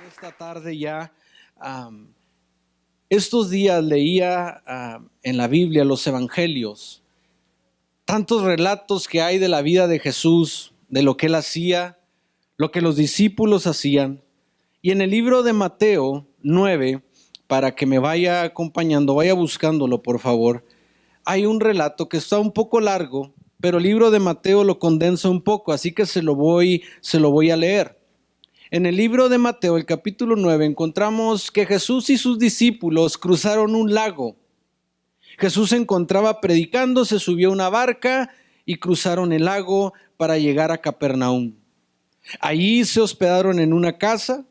esta tarde ya. am, Estos días leía en la Biblia los evangelios, tantos relatos que hay de la vida de Jesús, de lo que él hacía, lo que los discípulos hacían. Y en el libro de Mateo 9, para que me vaya acompañando, vaya buscándolo por favor, hay un relato que está un poco largo, pero el libro de Mateo lo condensa un poco, así que se lo voy a leer. En el libro de Mateo, el capítulo 9, encontramos que Jesús y sus discípulos cruzaron un lago. Jesús se encontraba predicando, se subió a una barca y cruzaron el lago para llegar a Capernaum. Allí se hospedaron en una casa.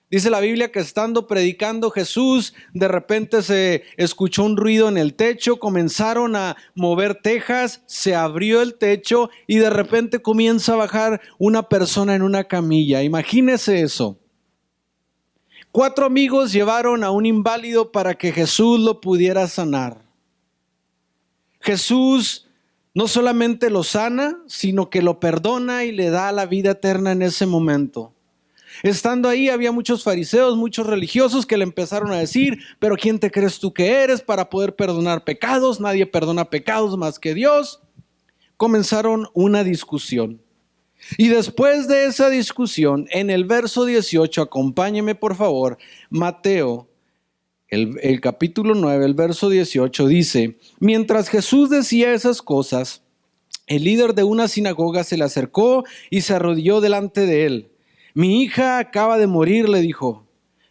Dice la Biblia que estando predicando Jesús, de repente se escuchó un ruido en el techo, comenzaron a mover tejas, se abrió el techo y de repente comienza a bajar una persona en una camilla. Imagínese eso. 4 amigos llevaron a un inválido para que Jesús lo pudiera sanar. Jesús no solamente lo sana, sino que lo perdona y le da la vida eterna en ese momento. Estando ahí había muchos fariseos, muchos religiosos que le empezaron a decir, pero ¿quién te crees tú que eres para poder perdonar pecados? Nadie perdona pecados más que Dios. Comenzaron una discusión. Y después de esa discusión, en el verso 18, acompáñeme por favor, Mateo, el capítulo 9, el verso 18 dice, mientras Jesús decía esas cosas, el líder de una sinagoga se le acercó y se arrodilló delante de él. Mi hija acaba de morir, le dijo,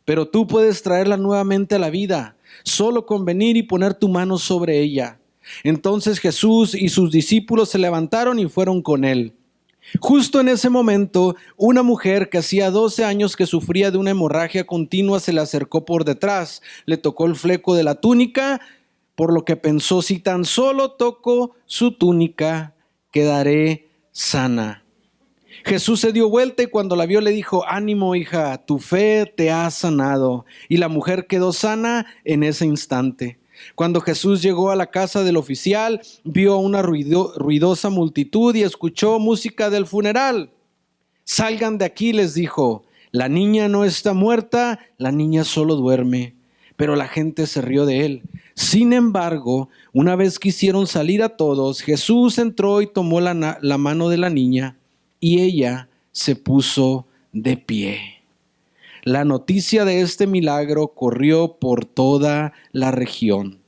pero tú puedes traerla nuevamente a la vida, solo con venir y poner tu mano sobre ella. Entonces Jesús y sus discípulos se levantaron y fueron con él. Justo en ese momento, una mujer que hacía 12 años que sufría de una hemorragia continua se le acercó por detrás, le tocó el fleco de la túnica, por lo que pensó, si tan solo toco su túnica, quedaré sana. Jesús se dio vuelta y cuando la vio le dijo, ánimo hija, tu fe te ha sanado. Y la mujer quedó sana en ese instante. Cuando Jesús llegó a la casa del oficial, vio a una ruidosa multitud y escuchó música del funeral. Salgan de aquí, les dijo, la niña no está muerta, la niña solo duerme. Pero la gente se rió de él. Sin embargo, una vez que hicieron salir a todos, Jesús entró y tomó la mano de la niña. Y ella se puso de pie. La noticia de este milagro corrió por toda la región.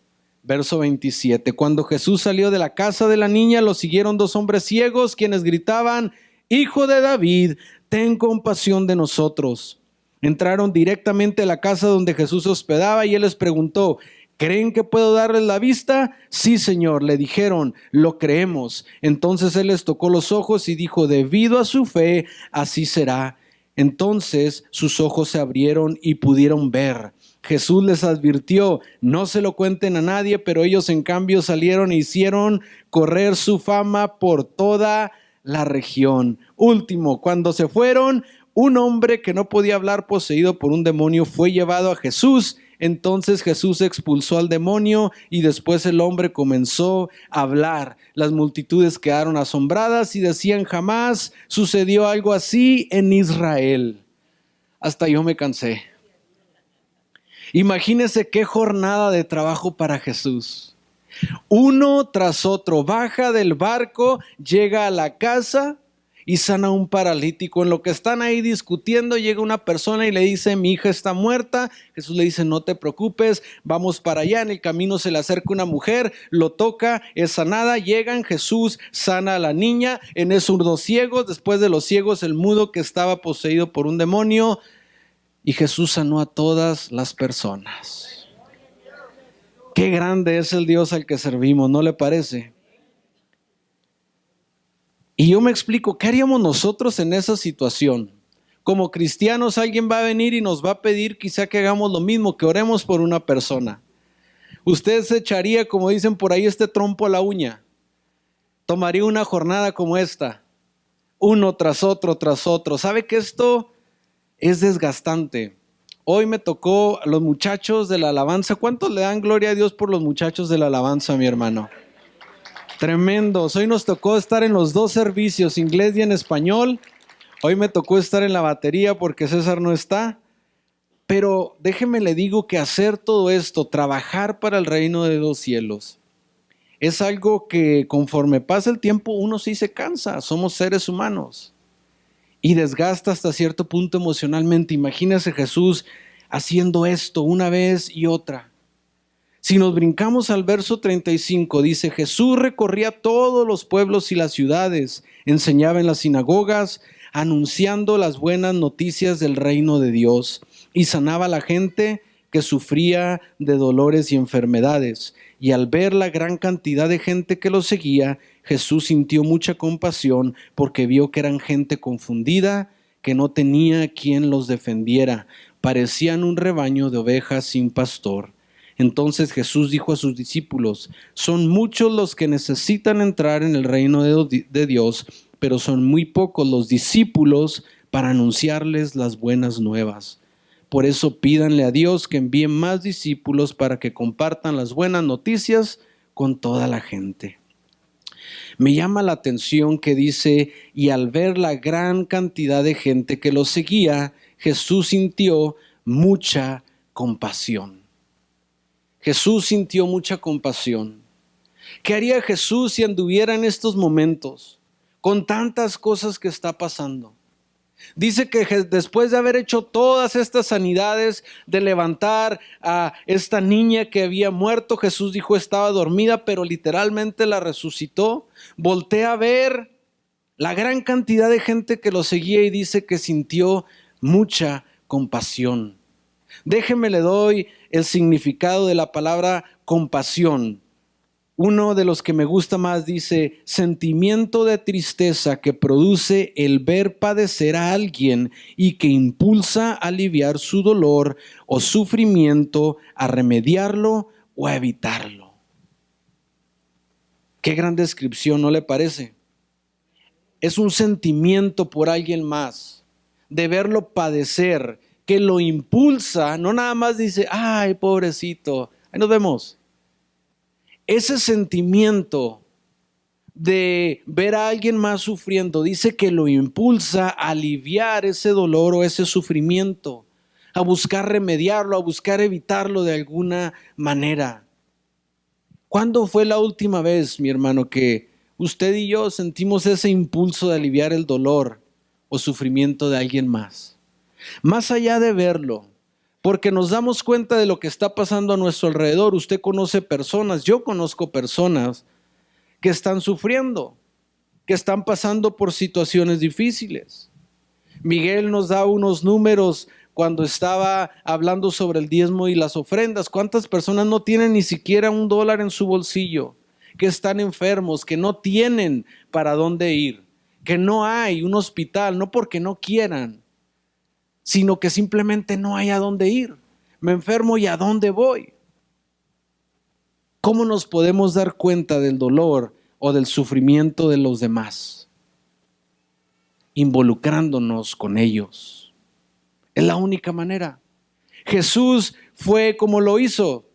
Verso 27. Cuando Jesús salió de la casa de la niña, lo siguieron 2 hombres ciegos, quienes gritaban, Hijo de David, ten compasión de nosotros. Entraron directamente a la casa donde Jesús se hospedaba y él les preguntó, ¿creen que puedo darles la vista? Sí, Señor, le dijeron, lo creemos. Entonces él les tocó los ojos y dijo, debido a su fe, así será. Entonces sus ojos se abrieron y pudieron ver. Jesús les advirtió, no se lo cuenten a nadie, pero ellos en cambio salieron e hicieron correr su fama por toda la región. Último, cuando se fueron, un hombre que no podía hablar poseído por un demonio fue llevado a Jesús. Entonces Jesús expulsó al demonio y después el hombre comenzó a hablar. Las multitudes quedaron asombradas y decían, jamás sucedió algo así en Israel. Hasta yo me cansé. Imagínense qué jornada de trabajo para Jesús. Uno tras otro, baja del barco, llega a la casa y sana a un paralítico. En lo que están ahí discutiendo, llega una persona y le dice, mi hija está muerta. Jesús le dice, no te preocupes, vamos para allá. En el camino se le acerca una mujer, lo toca, es sanada. Llegan, Jesús sana a la niña. En esos 2 ciegos, después de los ciegos, el mudo que estaba poseído por un demonio. Y Jesús sanó a todas las personas. Qué grande es el Dios al que servimos, ¿no le parece? Y yo me explico, ¿qué haríamos nosotros en esa situación? Como cristianos, alguien va a venir y nos va a pedir quizá que hagamos lo mismo, que oremos por una persona. Usted se echaría, como dicen por ahí, este trompo a la uña. Tomaría una jornada como esta, uno tras otro, tras otro. ¿Sabe que esto es desgastante? Hoy me tocó a los muchachos de la alabanza. ¿Cuántos le dan gloria a Dios por los muchachos de la alabanza, mi hermano? Tremendos. Hoy nos tocó estar en los 2 servicios, inglés y en español. Hoy me tocó estar en la batería porque César no está. Pero déjeme le digo que hacer todo esto, trabajar para el reino de los cielos, es algo que conforme pasa el tiempo uno sí se cansa, somos seres humanos y desgasta hasta cierto punto emocionalmente. Imagínese Jesús haciendo esto una vez y otra. Si nos brincamos al verso 35, dice: Jesús recorría todos los pueblos y las ciudades, enseñaba en las sinagogas, anunciando las buenas noticias del reino de Dios, y sanaba a la gente que sufría de dolores y enfermedades. Y al ver la gran cantidad de gente que lo seguía, Jesús sintió mucha compasión porque vio que eran gente confundida, que no tenía quien los defendiera. Parecían un rebaño de ovejas sin pastor. Entonces Jesús dijo a sus discípulos: son muchos los que necesitan entrar en el reino de Dios, pero son muy pocos los discípulos para anunciarles las buenas nuevas. Por eso pídanle a Dios que envíe más discípulos para que compartan las buenas noticias con toda la gente. Me llama la atención que dice: y al ver la gran cantidad de gente que lo seguía, Jesús sintió mucha compasión. Jesús sintió mucha compasión. ¿Qué haría Jesús si anduviera en estos momentos con tantas cosas que está pasando? Dice que después de haber hecho todas estas sanidades, de levantar a esta niña que había muerto, Jesús dijo estaba dormida, pero literalmente la resucitó. Voltea a ver la gran cantidad de gente que lo seguía y dice que sintió mucha compasión. Déjeme le doy el significado de la palabra compasión. Uno de los que me gusta más dice: sentimiento de tristeza que produce el ver padecer a alguien y que impulsa a aliviar su dolor o sufrimiento, a remediarlo o a evitarlo. Qué gran descripción, ¿no le parece? Es un sentimiento por alguien más, de verlo padecer, que lo impulsa, no nada más dice: ay, pobrecito, ahí nos vemos. Ese sentimiento de ver a alguien más sufriendo, dice que lo impulsa a aliviar ese dolor o ese sufrimiento, a buscar remediarlo, a buscar evitarlo de alguna manera. ¿Cuándo fue la última vez, mi hermano, que usted y yo sentimos ese impulso de aliviar el dolor o sufrimiento de alguien más? Más allá de verlo, porque nos damos cuenta de lo que está pasando a nuestro alrededor. Usted conoce personas, yo conozco personas que están sufriendo, que están pasando por situaciones difíciles. Miguel nos da unos números cuando estaba hablando sobre el diezmo y las ofrendas. ¿Cuántas personas no tienen ni siquiera $1 en su bolsillo? Que están enfermos, que no tienen para dónde ir, que no hay un hospital, no porque no quieran, sino que simplemente no hay a dónde ir. Me enfermo y ¿a dónde voy? ¿Cómo nos podemos dar cuenta del dolor o del sufrimiento de los demás? Involucrándonos con ellos. Es la única manera. Jesús fue como lo hizo.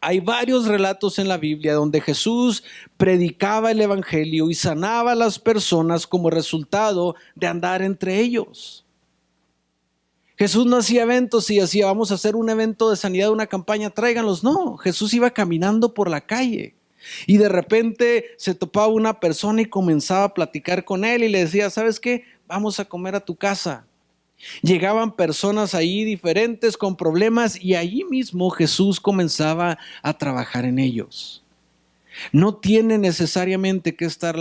Hay varios relatos en la Biblia donde Jesús predicaba el evangelio y sanaba a las personas como resultado de andar entre ellos. Jesús no hacía eventos y decía: vamos a hacer un evento de sanidad, una campaña, tráiganlos. No, Jesús iba caminando por la calle y de repente se topaba una persona y comenzaba a platicar con él y le decía: ¿sabes qué? Vamos a comer a tu casa. Llegaban personas ahí diferentes con problemas y allí mismo Jesús comenzaba a trabajar en ellos. No tiene necesariamente que estar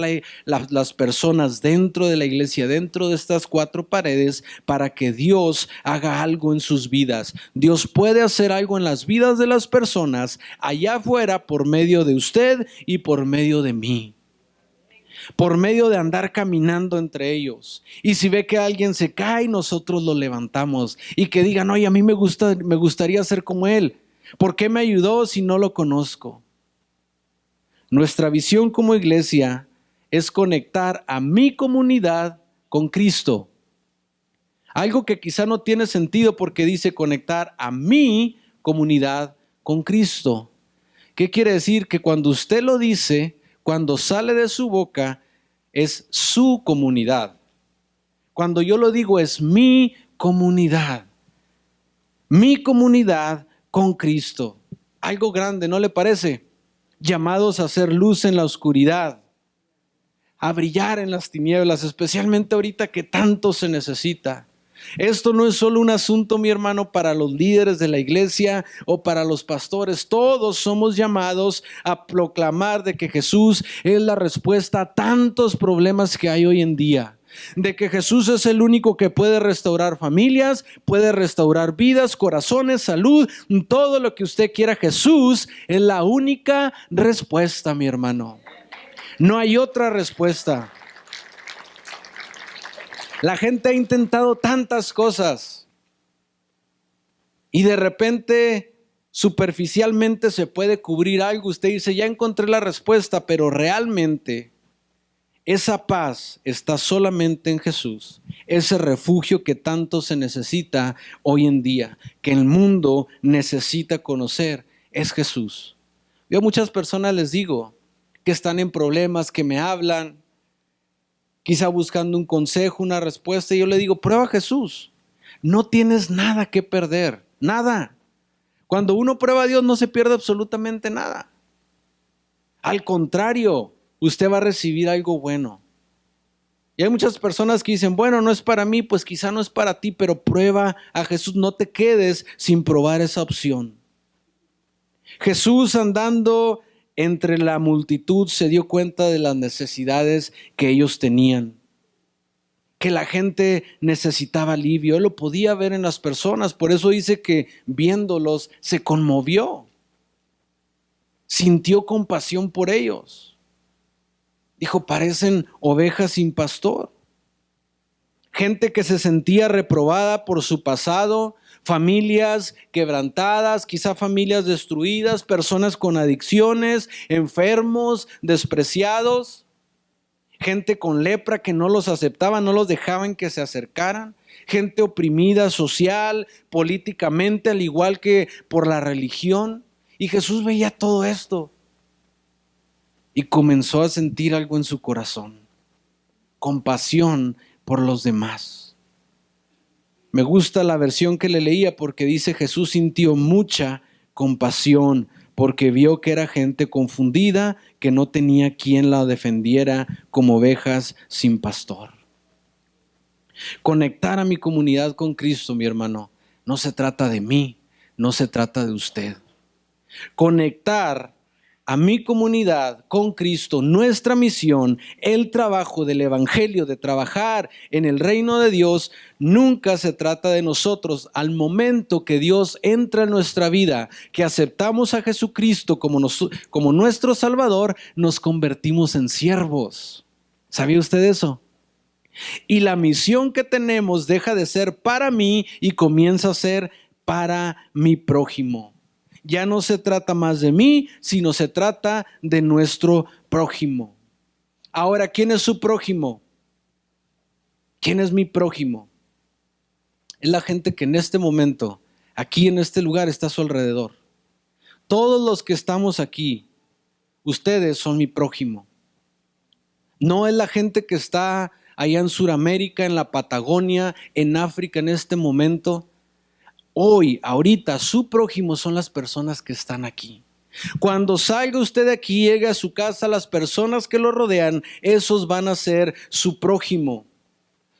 las personas dentro de la iglesia, dentro de estas 4 paredes, para que Dios haga algo en sus vidas. Dios puede hacer algo en las vidas de las personas allá afuera por medio de usted y por medio de mí. Por medio de andar caminando entre ellos. Y si ve que alguien se cae, nosotros lo levantamos. Y que digan: oye, a mí me gustaría ser como él. ¿Por qué me ayudó si no lo conozco? Nuestra visión como iglesia es conectar a mi comunidad con Cristo. Algo que quizá no tiene sentido porque dice conectar a mi comunidad con Cristo. ¿Qué quiere decir? Que cuando usted lo dice, cuando sale de su boca, es su comunidad. Cuando yo lo digo, es mi comunidad. Mi comunidad con Cristo. Algo grande, ¿no le parece? Llamados a hacer luz en la oscuridad, a brillar en las tinieblas, especialmente ahorita que tanto se necesita. Esto no es solo un asunto, mi hermano, para los líderes de la iglesia o para los pastores. Todos somos llamados a proclamar de que Jesús es la respuesta a tantos problemas que hay hoy en día. De que Jesús es el único que puede restaurar familias, puede restaurar vidas, corazones, salud, todo lo que usted quiera. Jesús es la única respuesta, mi hermano. No hay otra respuesta. La gente ha intentado tantas cosas y de repente, superficialmente se puede cubrir algo. Usted dice, ya encontré la respuesta, pero realmente esa paz está solamente en Jesús. Ese refugio que tanto se necesita hoy en día, que el mundo necesita conocer, es Jesús. Yo a muchas personas les digo que están en problemas, que me hablan, quizá buscando un consejo, una respuesta, y yo le digo, prueba a Jesús. No tienes nada que perder, nada. Cuando uno prueba a Dios no se pierde absolutamente nada. Al contrario, usted va a recibir algo bueno. Y hay muchas personas que dicen, bueno, no es para mí, pues quizá no es para ti, pero prueba a Jesús. No te quedes sin probar esa opción. Jesús, andando entre la multitud, se dio cuenta de las necesidades que ellos tenían, que la gente necesitaba alivio. Él lo podía ver en las personas, por eso dice que viéndolos se conmovió, sintió compasión por ellos. Dijo, parecen ovejas sin pastor. Gente que se sentía reprobada por su pasado, familias quebrantadas, quizá familias destruidas, personas con adicciones, enfermos, despreciados, gente con lepra que no los aceptaban, no los dejaban que se acercaran, gente oprimida social, políticamente, al igual que por la religión. Y Jesús veía todo esto y comenzó a sentir algo en su corazón, compasión por los demás. Me gusta la versión que le leía porque dice, Jesús sintió mucha compasión porque vio que era gente confundida, que no tenía quien la defendiera como ovejas sin pastor. Conectar a mi comunidad con Cristo, mi hermano, no se trata de mí, no se trata de usted. Conectar a mi comunidad con Cristo, nuestra misión, el trabajo del evangelio, de trabajar en el reino de Dios, nunca se trata de nosotros. Al momento que Dios entra en nuestra vida, que aceptamos a Jesucristo como nuestro Salvador, nos convertimos en siervos. ¿Sabía usted eso? Y la misión que tenemos deja de ser para mí y comienza a ser para mi prójimo. Ya no se trata más de mí, sino se trata de nuestro prójimo. Ahora, ¿quién es su prójimo? ¿Quién es mi prójimo? Es la gente que en este momento, aquí en este lugar, está a su alrededor. Todos los que estamos aquí, ustedes son mi prójimo. No es la gente que está allá en Sudamérica, en la Patagonia, en África en este momento. Hoy, ahorita, su prójimo son las personas que están aquí. Cuando salga usted de aquí, llegue a su casa, las personas que lo rodean, esos van a ser su prójimo.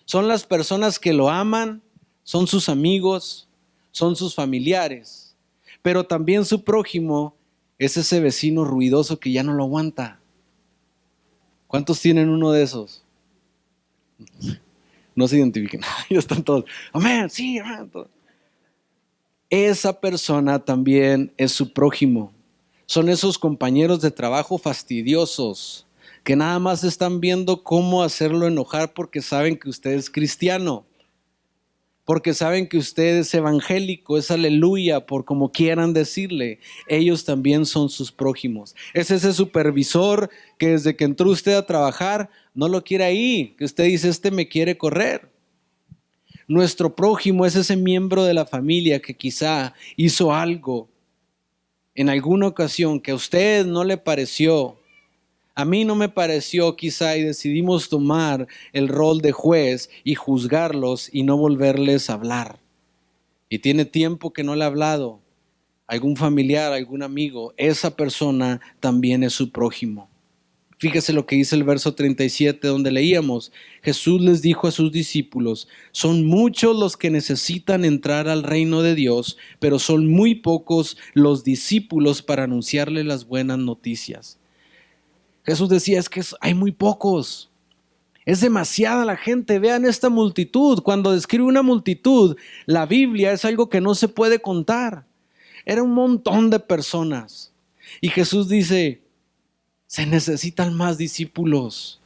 Son las personas que lo aman, son sus amigos, son sus familiares. Pero también su prójimo es ese vecino ruidoso que ya no lo aguanta. ¿Cuántos tienen uno de esos? No se identifiquen. Ya están todos. Amén, sí, amén. Esa persona también es su prójimo. Son esos compañeros de trabajo fastidiosos que nada más están viendo cómo hacerlo enojar porque saben que usted es cristiano, porque saben que usted es evangélico, es aleluya, por como quieran decirle. Ellos también son sus prójimos. Es ese supervisor que desde que entró usted a trabajar no lo quiere ahí, que usted dice, este me quiere correr. Nuestro prójimo es ese miembro de la familia que quizá hizo algo en alguna ocasión que a usted no le pareció, a mí no me pareció quizá, y decidimos tomar el rol de juez y juzgarlos y no volverles a hablar. y tiene tiempo que no le ha hablado, algún familiar, algún amigo, esa persona también es su prójimo. Fíjese lo que dice el verso 37 donde leíamos. Jesús les dijo a sus discípulos, son muchos los que necesitan entrar al reino de Dios, pero son muy pocos los discípulos para anunciarles las buenas noticias. Jesús decía, es que hay muy pocos. Es demasiada la gente. Vean esta multitud. Cuando describe una multitud, la Biblia es algo que no se puede contar. Era un montón de personas. Y Jesús dice, se necesitan más discípulos.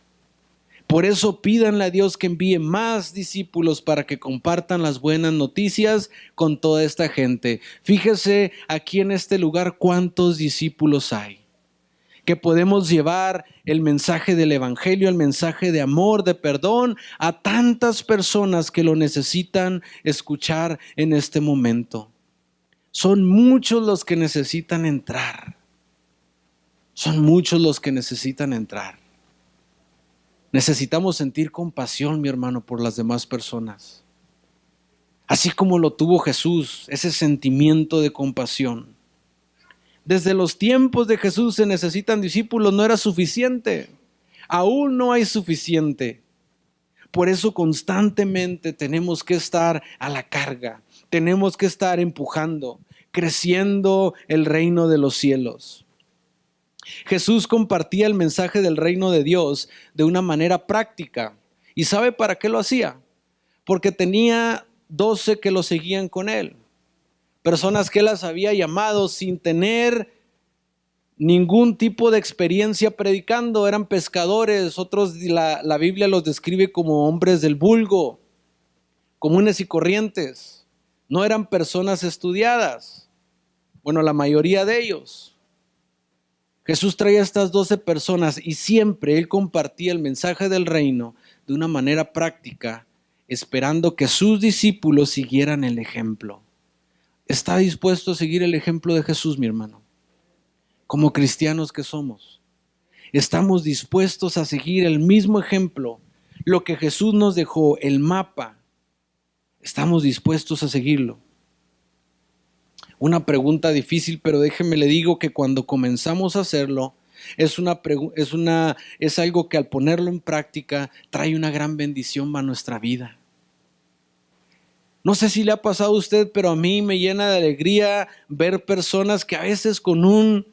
Por eso pídanle a Dios que envíe más discípulos para que compartan las buenas noticias con toda esta gente. Fíjese aquí en este lugar cuántos discípulos hay. Que podemos llevar el mensaje del evangelio, el mensaje de amor, de perdón a tantas personas que lo necesitan escuchar en este momento. Son muchos los que necesitan entrar. Son muchos los que necesitan entrar. Necesitamos sentir compasión, mi hermano, por las demás personas. Así como lo tuvo Jesús, ese sentimiento de compasión. Desde los tiempos de Jesús se necesitan discípulos, no era suficiente. Aún no hay suficiente. Por eso constantemente tenemos que estar a la carga. Tenemos que estar empujando, creciendo el reino de los cielos. Jesús compartía el mensaje del reino de Dios de una manera práctica. ¿Y sabe para qué lo hacía? Porque tenía 12 que lo seguían con él. Personas que él las había llamado sin tener ningún tipo de experiencia predicando. Eran pescadores, otros la Biblia los describe como hombres del vulgo, comunes y corrientes. No eran personas estudiadas. Bueno, la mayoría de ellos. Jesús traía a estas 12 personas y siempre él compartía el mensaje del reino de una manera práctica, esperando que sus discípulos siguieran el ejemplo. ¿Está dispuesto a seguir el ejemplo de Jesús, mi hermano? Como cristianos que somos, ¿estamos dispuestos a seguir el mismo ejemplo? Lo que Jesús nos dejó, el mapa, ¿estamos dispuestos a seguirlo? Una pregunta difícil, pero déjeme le digo que cuando comenzamos a hacerlo, es algo que al ponerlo en práctica trae una gran bendición a nuestra vida. No sé si le ha pasado a usted, pero a mí me llena de alegría ver personas que a veces con un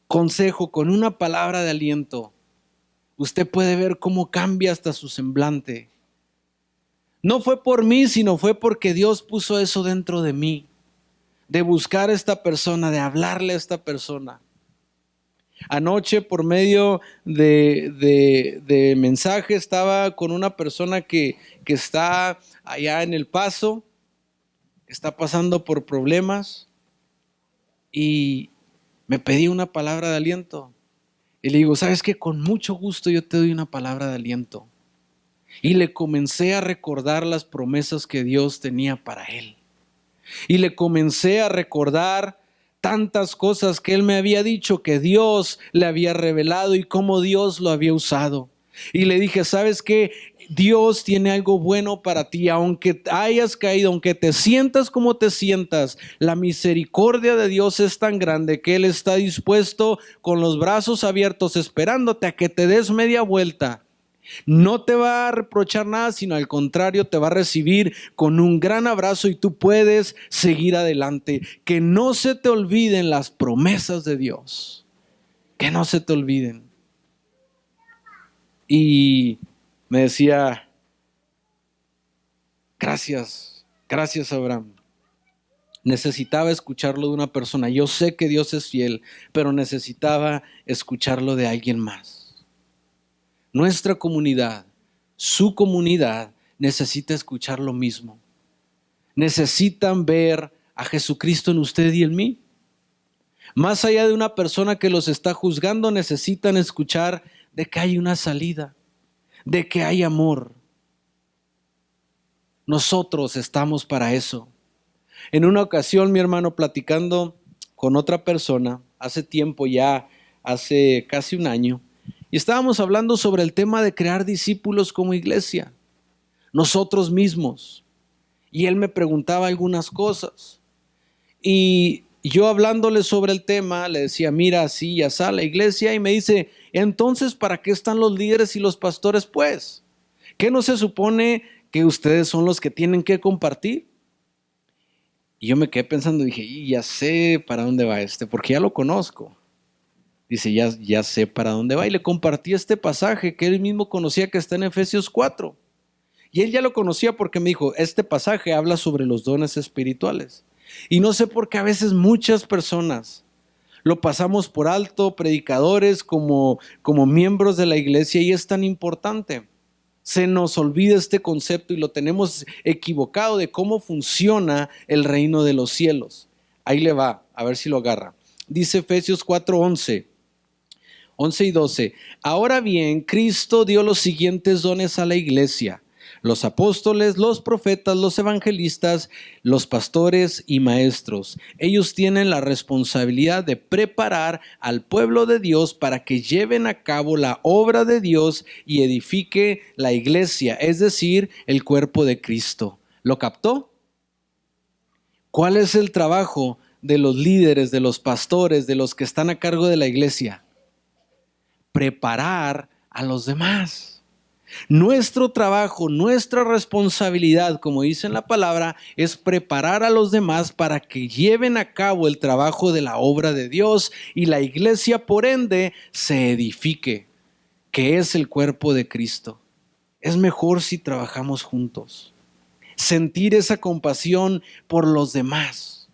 consejo, con una palabra de aliento, usted puede ver cómo cambia hasta su semblante. No fue por mí, sino fue porque Dios puso eso dentro de mí. De buscar a esta persona, de hablarle a esta persona. Anoche por medio de mensaje estaba con una persona que está allá en El Paso, está pasando por problemas y me pedí una palabra de aliento. Y le digo, ¿sabes qué? Con mucho gusto yo te doy una palabra de aliento. Y le comencé a recordar las promesas que Dios tenía para él. Y le comencé a recordar tantas cosas que él me había dicho, que Dios le había revelado y cómo Dios lo había usado. Y le dije, ¿sabes qué? Dios tiene algo bueno para ti, aunque hayas caído, aunque te sientas como te sientas, la misericordia de Dios es tan grande que Él está dispuesto con los brazos abiertos esperándote a que te des media vuelta. No te va a reprochar nada, sino al contrario, te va a recibir con un gran abrazo y tú puedes seguir adelante. Que no se te olviden las promesas de Dios. Que no se te olviden. Y me decía, gracias Abraham. Necesitaba escucharlo de una persona. Yo sé que Dios es fiel, pero necesitaba escucharlo de alguien más. Nuestra comunidad, su comunidad, necesita escuchar lo mismo. Necesitan ver a Jesucristo en usted y en mí. Más allá de una persona que los está juzgando, necesitan escuchar de que hay una salida, de que hay amor. Nosotros estamos para eso. En una ocasión, mi hermano, platicando con otra persona, hace tiempo ya, hace casi un año, y estábamos hablando sobre el tema de crear discípulos como iglesia, nosotros mismos. Y él me preguntaba algunas cosas. Y yo hablándole sobre el tema, le decía, mira, así ya está la iglesia. Y me dice, entonces, ¿para qué están los líderes y los pastores, pues? ¿Qué no se supone que ustedes son los que tienen que compartir? Y yo me quedé pensando, dije, y ya sé para dónde va porque ya lo conozco. Dice, ya sé para dónde va. Y le compartí este pasaje que él mismo conocía, que está en Efesios 4. Y él ya lo conocía porque me dijo, este pasaje habla sobre los dones espirituales. Y no sé por qué a veces muchas personas lo pasamos por alto, predicadores como miembros de la iglesia, y es tan importante. Se nos olvida este concepto y lo tenemos equivocado de cómo funciona el reino de los cielos. Ahí le va, a ver si lo agarra. Dice Efesios 4:11 y 12. Ahora bien, Cristo dio los siguientes dones a la iglesia: los apóstoles, los profetas, los evangelistas, los pastores y maestros. Ellos tienen la responsabilidad de preparar al pueblo de Dios para que lleven a cabo la obra de Dios y edifique la iglesia, es decir, el cuerpo de Cristo. ¿Lo captó? ¿Cuál es el trabajo de los líderes, de los pastores, de los que están a cargo de la iglesia? Preparar a los demás. Nuestro trabajo, nuestra responsabilidad, como dice en la palabra, es preparar a los demás para que lleven a cabo el trabajo de la obra de Dios y la iglesia, por ende, se edifique, que es el cuerpo de Cristo. Es mejor si trabajamos juntos. Sentir esa compasión por los demás.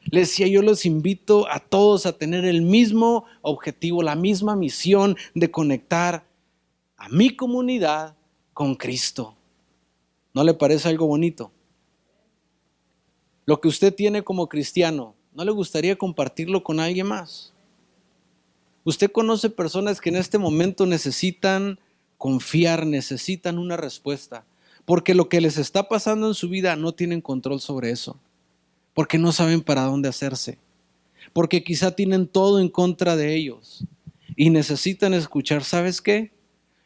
Les decía, yo los invito a todos a tener el mismo objetivo, la misma misión de conectar a mi comunidad con Cristo. ¿No le parece algo bonito? Lo que usted tiene como cristiano, ¿no le gustaría compartirlo con alguien más? Usted conoce personas que en este momento necesitan confiar, necesitan una respuesta, porque lo que les está pasando en su vida no tienen control sobre eso, porque no saben para dónde hacerse, porque quizá tienen todo en contra de ellos y necesitan escuchar, ¿sabes qué?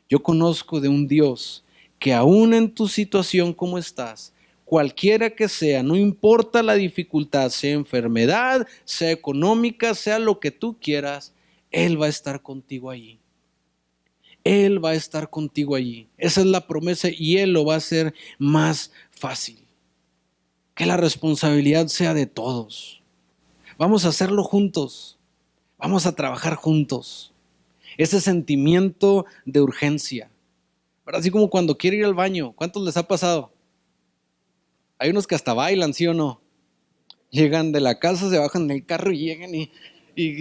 Yo conozco de un Dios que aún en tu situación como estás, cualquiera que sea, no importa la dificultad, sea enfermedad, sea económica, sea lo que tú quieras, Él va a estar contigo allí. Él va a estar contigo allí. Esa es la promesa y Él lo va a hacer más fácil. Que la responsabilidad sea de todos. Vamos a hacerlo juntos. Vamos a trabajar juntos. Ese sentimiento de urgencia. ¿Verdad? Así como cuando quiere ir al baño. ¿Cuántos les ha pasado? Hay unos que hasta bailan, ¿sí o no? Llegan de la casa, se bajan del carro y llegan y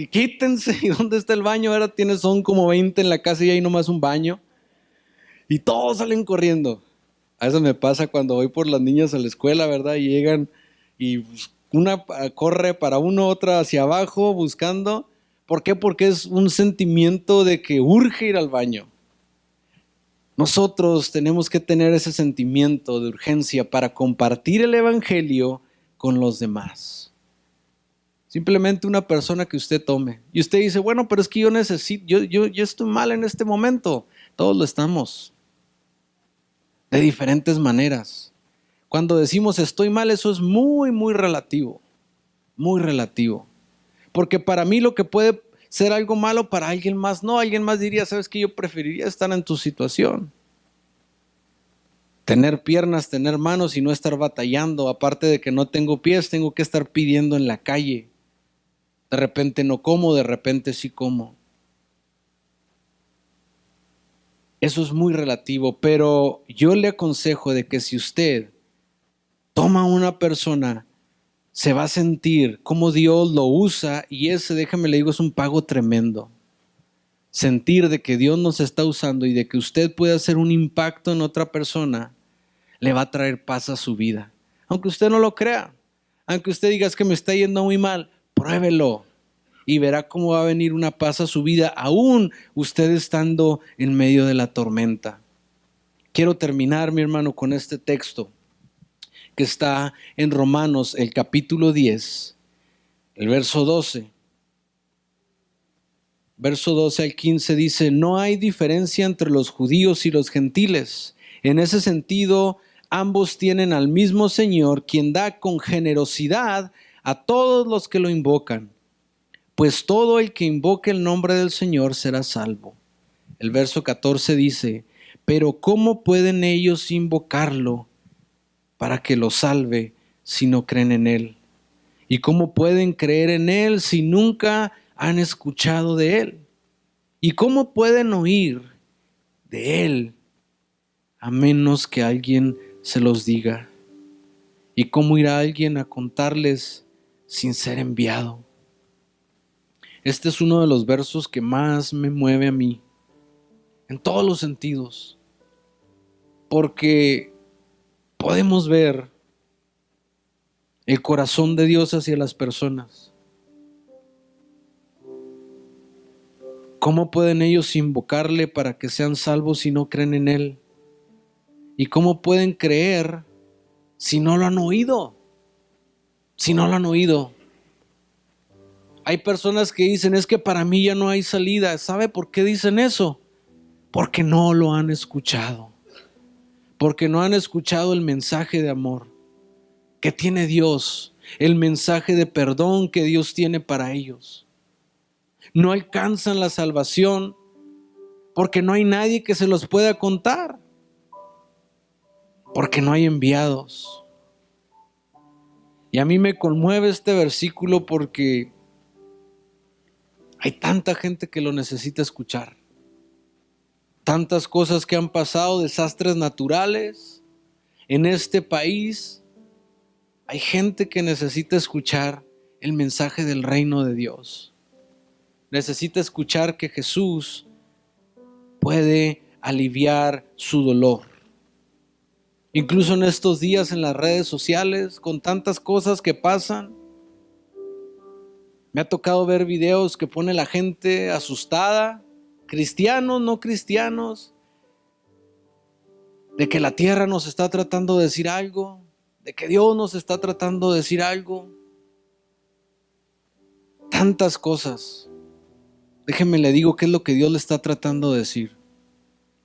quítense. ¿Y dónde está el baño? Ahora son como 20 en la casa y hay nomás un baño. Y todos salen corriendo. A eso me pasa cuando voy por las niñas a la escuela, ¿verdad? Y llegan y una corre para uno, otra hacia abajo buscando. ¿Por qué? Porque es un sentimiento de que urge ir al baño. Nosotros tenemos que tener ese sentimiento de urgencia para compartir el evangelio con los demás. Simplemente una persona que usted tome. Y usted dice, bueno, pero es que yo necesito, yo estoy mal en este momento. Todos lo estamos. De diferentes maneras. Cuando decimos estoy mal, eso es muy, muy relativo. Muy relativo. Porque para mí lo que puede ser algo malo, para alguien más no. Alguien más diría, ¿sabes qué? Yo preferiría estar en tu situación. Tener piernas, tener manos y no estar batallando. Aparte de que no tengo pies, tengo que estar pidiendo en la calle. De repente no como, de repente sí como. Eso es muy relativo, pero yo le aconsejo de que si usted toma a una persona, se va a sentir cómo Dios lo usa y ese, déjame le digo, es un pago tremendo. Sentir de que Dios nos está usando y de que usted puede hacer un impacto en otra persona, le va a traer paz a su vida. Aunque usted no lo crea, aunque usted diga es que me está yendo muy mal, pruébelo y verá cómo va a venir una paz a su vida, aún usted estando en medio de la tormenta. Quiero terminar, mi hermano, con este texto que está en Romanos, el capítulo 10, el verso 12. Verso 12 al 15 dice, no hay diferencia entre los judíos y los gentiles. En ese sentido, Ambos tienen al mismo Señor, quien da con generosidad a todos los que lo invocan. Pues todo el que invoque el nombre del Señor será salvo. El verso 14 dice, pero ¿cómo pueden ellos invocarlo para que lo salve si no creen en Él? ¿Y cómo pueden creer en Él si nunca han escuchado de Él? ¿Y cómo pueden oír de Él a menos que alguien se los diga? ¿Y cómo irá alguien a contarles sin ser enviado? Este es uno de los versos que más me mueve a mí, en todos los sentidos, porque podemos ver el corazón de Dios hacia las personas. ¿Cómo pueden ellos invocarle para que sean salvos si no creen en Él? ¿Y cómo pueden creer si no lo han oído? Si no lo han oído. Hay personas que dicen, es que para mí ya no hay salida. ¿Sabe por qué dicen eso? Porque no lo han escuchado. Porque no han escuchado el mensaje de amor que tiene Dios, el mensaje de perdón que Dios tiene para ellos. No alcanzan la salvación porque no hay nadie que se los pueda contar. Porque no hay enviados. Y a mí me conmueve este versículo porque hay tanta gente que lo necesita escuchar. Tantas cosas que han pasado, desastres naturales en este país. Hay gente que necesita escuchar el mensaje del reino de Dios. Necesita escuchar que Jesús puede aliviar su dolor. Incluso en estos días en las redes sociales, con tantas cosas que pasan, me ha tocado ver videos que pone la gente asustada, cristianos, no cristianos, de que la tierra nos está tratando de decir algo, de que Dios nos está tratando de decir algo. Tantas cosas. Déjenme le digo qué es lo que Dios le está tratando de decir.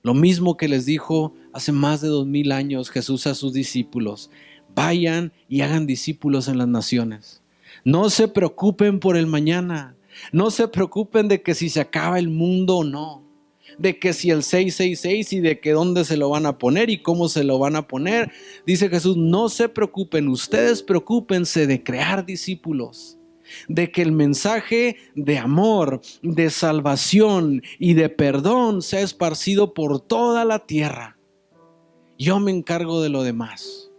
Lo mismo que les dijo hace más de 2000 años Jesús a sus discípulos. Vayan y hagan discípulos en las naciones. No se preocupen por el mañana. No se preocupen de que si se acaba el mundo o no. De que si el 666 y de que dónde se lo van a poner y cómo se lo van a poner. Dice Jesús, no se preocupen. Ustedes preocúpense de crear discípulos. De que el mensaje de amor, de salvación y de perdón sea esparcido por toda la tierra. Yo me encargo de lo demás.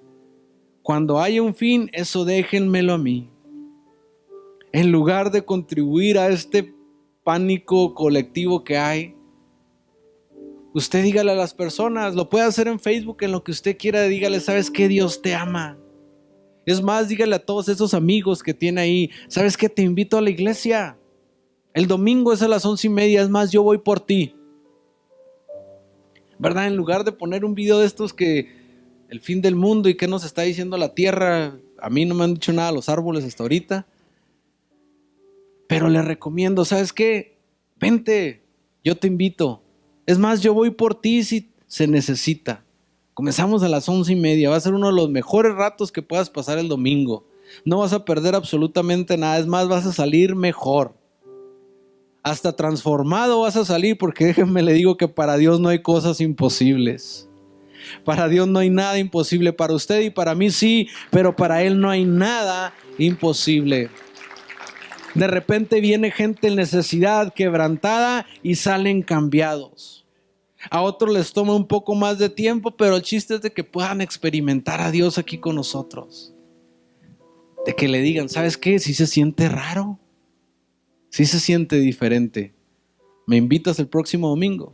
Cuando haya un fin, eso déjenmelo a mí. En lugar de contribuir a este pánico colectivo que hay, usted dígale a las personas, lo puede hacer en Facebook, en lo que usted quiera, dígale, ¿sabes qué? Dios te ama. Es más, dígale a todos esos amigos que tiene ahí, ¿sabes qué? Te invito a la iglesia. El domingo es a las 11:30, es más, yo voy por ti. ¿Verdad? En lugar de poner un video de estos que el fin del mundo y qué nos está diciendo la tierra, a mí no me han dicho nada los árboles hasta ahorita. Pero le recomiendo, ¿sabes qué? Vente, yo te invito. Es más, yo voy por ti si se necesita. Comenzamos a las 11:30, va a ser uno de los mejores ratos que puedas pasar el domingo. No vas a perder absolutamente nada, es más, vas a salir mejor. Hasta transformado vas a salir, porque déjenme le digo que para Dios no hay cosas imposibles. Para Dios no hay nada imposible, para usted y para mí sí, pero para Él no hay nada imposible. De repente viene gente en necesidad, quebrantada y salen cambiados. A otros les toma un poco más de tiempo, pero el chiste es de que puedan experimentar a Dios aquí con nosotros. De que le digan, ¿sabes qué? Sí se siente raro. Sí se siente diferente. ¿Me invitas el próximo domingo?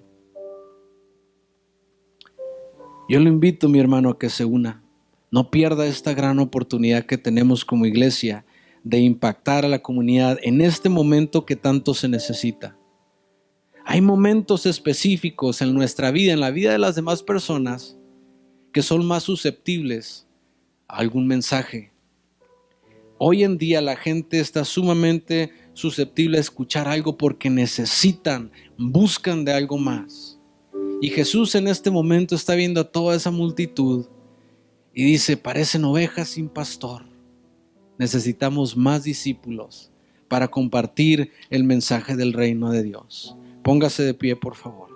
Yo lo invito, mi hermano, a que se una. No pierda esta gran oportunidad que tenemos como iglesia de impactar a la comunidad en este momento que tanto se necesita. Hay momentos específicos en nuestra vida, en la vida de las demás personas, que son más susceptibles a algún mensaje. Hoy en día la gente está sumamente susceptible a escuchar algo porque necesitan, buscan de algo más. Y Jesús en este momento está viendo a toda esa multitud y dice, parecen ovejas sin pastor. Necesitamos más discípulos para compartir el mensaje del reino de Dios. Póngase de pie, por favor.